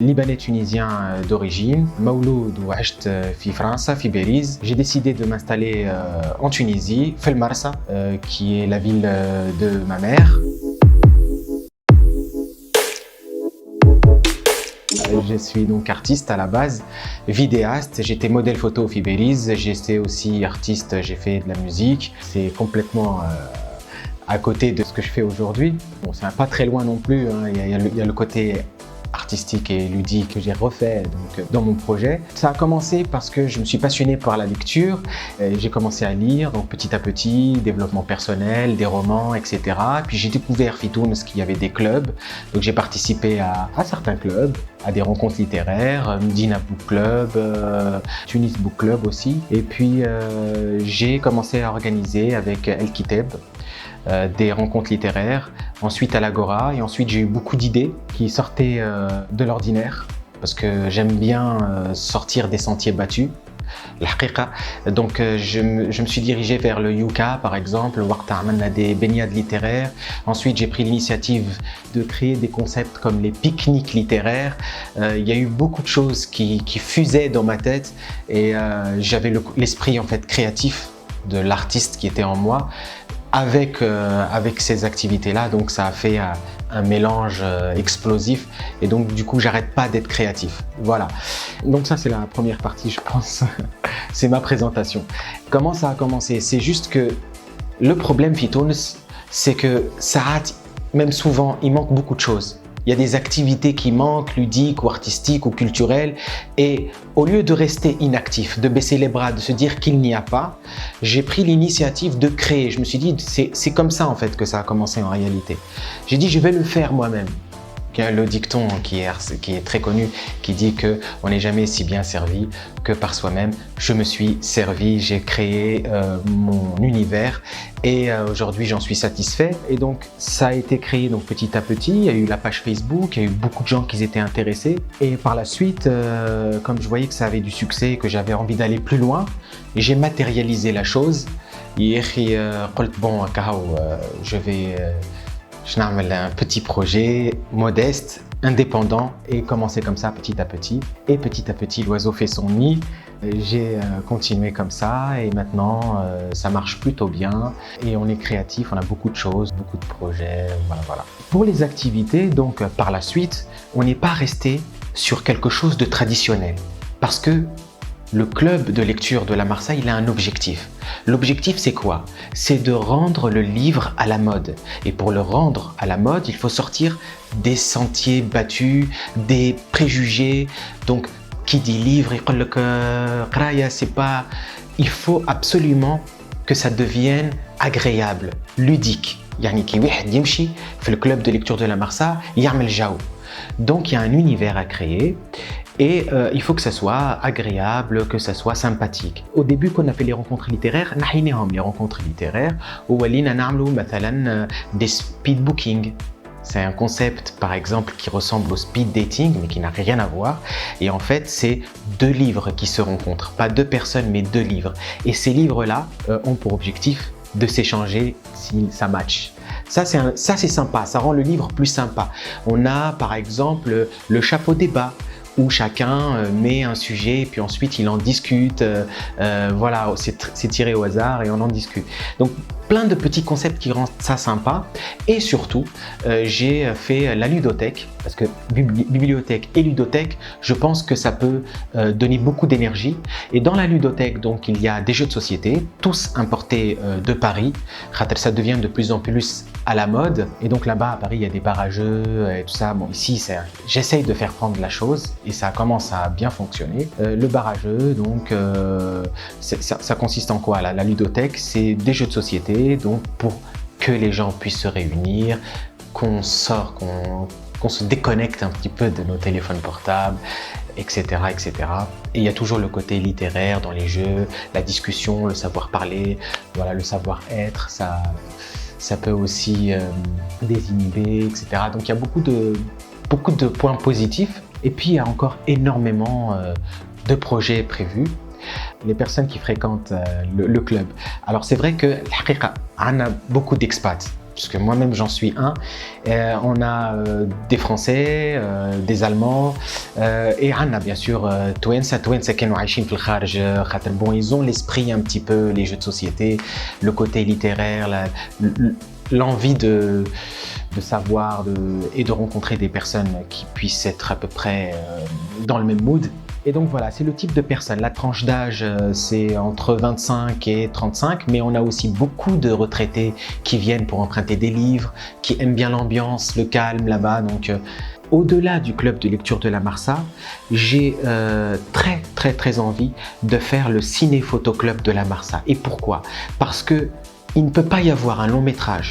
Libanais tunisien d'origine, Mawloud وعشت في فرنسا في باريس. J'ai décidé de m'installer en Tunisie, في المرسى, qui est la ville de ma mère. Je suis donc artiste à la base, vidéaste, j'étais modèle photo au Fiberiz, j'étais aussi artiste, j'ai fait de la musique. C'est complètement à côté de ce que je fais aujourd'hui. Bon, c'est pas très loin non plus, hein. Il y a le côté artistique et ludique que j'ai refait donc, dans mon projet. Ça a commencé parce que je me suis passionné par la lecture. J'ai commencé à lire donc petit à petit, développement personnel, des romans, etc. Puis j'ai découvert Fitounes qu'il y avait des clubs. Donc j'ai participé à certains clubs, à des rencontres littéraires, Medina Book Club, Tunis Book Club aussi. Et puis j'ai commencé à organiser avec El Kiteb des rencontres littéraires, ensuite à l'Agora, et ensuite j'ai eu beaucoup d'idées qui sortaient de l'ordinaire parce que j'aime bien sortir des sentiers battus. Donc je me suis dirigé vers le Yuka par exemple, on a des baignades littéraires. Ensuite j'ai pris l'initiative de créer des concepts comme les pique-niques littéraires. Il y a eu beaucoup de choses qui fusaient dans ma tête et j'avais l'esprit en fait créatif de l'artiste qui était en moi. Avec ces activités-là, donc ça a fait un mélange explosif et donc du coup j'arrête pas d'être créatif. Voilà, donc ça c'est la première partie je pense, c'est ma présentation. Comment ça a commencé? C'est juste que le problème Fitounes, c'est que même souvent il manque beaucoup de choses. Il y a des activités qui manquent, ludiques ou artistiques ou culturelles, et au lieu de rester inactif, de baisser les bras, de se dire qu'il n'y a pas, j'ai pris l'initiative de créer. Je me suis dit, c'est comme ça en fait que ça a commencé en réalité. J'ai dit, je vais le faire moi-même. Il y a le dicton qui est très connu, qui dit qu'on n'est jamais si bien servi que par soi-même. Je me suis servi, j'ai créé mon univers et aujourd'hui j'en suis satisfait. Et donc ça a été créé donc, petit à petit, il y a eu la page Facebook, il y a eu beaucoup de gens qui étaient intéressés. Et par la suite, comme je voyais que ça avait du succès, que j'avais envie d'aller plus loin, j'ai matérialisé la chose. Et bon, je vais... Je n'ai un petit projet modeste, indépendant et commencer comme ça petit à petit. Et petit à petit, l'oiseau fait son nid. J'ai continué comme ça et maintenant, ça marche plutôt bien. Et on est créatif, on a beaucoup de choses, beaucoup de projets, voilà. Pour les activités, donc par la suite, on n'est pas resté sur quelque chose de traditionnel. Parce que le club de lecture de la Marseille, il a un objectif. L'objectif, c'est quoi? C'est de rendre le livre à la mode. Et pour le rendre à la mode, il faut sortir des sentiers battus, des préjugés. Donc, qui dit livre, c'est pas... Il faut absolument que ça devienne agréable, ludique. Yani ki واحد يمشي في le club de lecture de la Marseille, يعمل جو. Donc, il y a un univers à créer. Et il faut que ça soit agréable, que ça soit sympathique. Au début, qu'on a fait les rencontres littéraires, les rencontres littéraires, où des speed booking. C'est un concept, par exemple, qui ressemble au speed dating, mais qui n'a rien à voir. Et en fait, c'est deux livres qui se rencontrent. Pas deux personnes, mais deux livres. Et ces livres-là ont pour objectif de s'échanger si ça match. Ça, c'est sympa, ça rend le livre plus sympa. On a, par exemple, le chapeau débat, où chacun met un sujet et puis ensuite il en discute. Voilà, c'est tiré au hasard et on en discute. Donc, plein de petits concepts qui rendent ça sympa. Et surtout, j'ai fait la ludothèque, parce que bibliothèque et ludothèque, je pense que ça peut donner beaucoup d'énergie. Et dans la ludothèque, donc, il y a des jeux de société, tous importés de Paris. Ça devient de plus en plus à la mode. Et donc là-bas, à Paris, il y a des bars à jeux et tout ça. Bon, ici, j'essaye de faire prendre la chose et ça commence à bien fonctionner. Le bar à jeux, donc, ça consiste en quoi? La ludothèque, c'est des jeux de société, donc pour que les gens puissent se réunir, qu'on sort, qu'on se déconnecte un petit peu de nos téléphones portables, etc., etc. Et il y a toujours le côté littéraire dans les jeux, la discussion, le savoir-parler, voilà, le savoir-être, ça peut aussi désinhiber, etc. Donc il y a beaucoup de points positifs. Et puis il y a encore énormément de projets prévus. Les personnes qui fréquentent le club. Alors c'est vrai que on a beaucoup d'expats puisque moi-même j'en suis un. On a des Français, des Allemands, et on a bien sûr Touensa qui sont عايشين في الخارج. Bon, ils ont l'esprit un petit peu, les jeux de société, le côté littéraire, l'envie de savoir et de rencontrer des personnes qui puissent être à peu près dans le même mood. Et donc voilà, c'est le type de personne. La tranche d'âge, c'est entre 25 et 35, mais on a aussi beaucoup de retraités qui viennent pour emprunter des livres, qui aiment bien l'ambiance, le calme là-bas. Donc au-delà du club de lecture de la Marsa, j'ai très envie de faire le ciné-photo club de la Marsa. Et pourquoi? Parce que il ne peut pas y avoir un long métrage,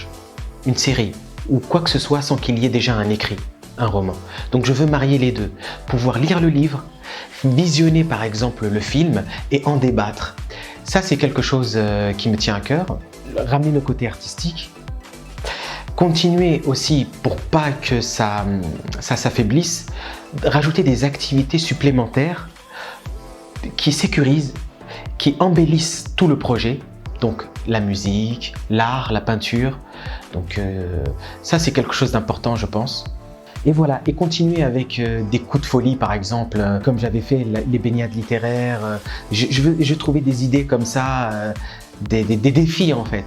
une série ou quoi que ce soit sans qu'il y ait déjà un écrit, un roman. Donc je veux marier les deux, pouvoir lire le livre, visionner par exemple le film et en débattre. Ça c'est quelque chose qui me tient à cœur, ramener le côté artistique, continuer aussi pour pas que ça s'affaiblisse, rajouter des activités supplémentaires qui sécurisent, qui embellissent tout le projet. Donc la musique, l'art, la peinture, donc ça c'est quelque chose d'important je pense. Et voilà, et continuer avec des coups de folie par exemple, comme j'avais fait les baignades littéraires, je veux trouver des idées comme ça, des défis en fait.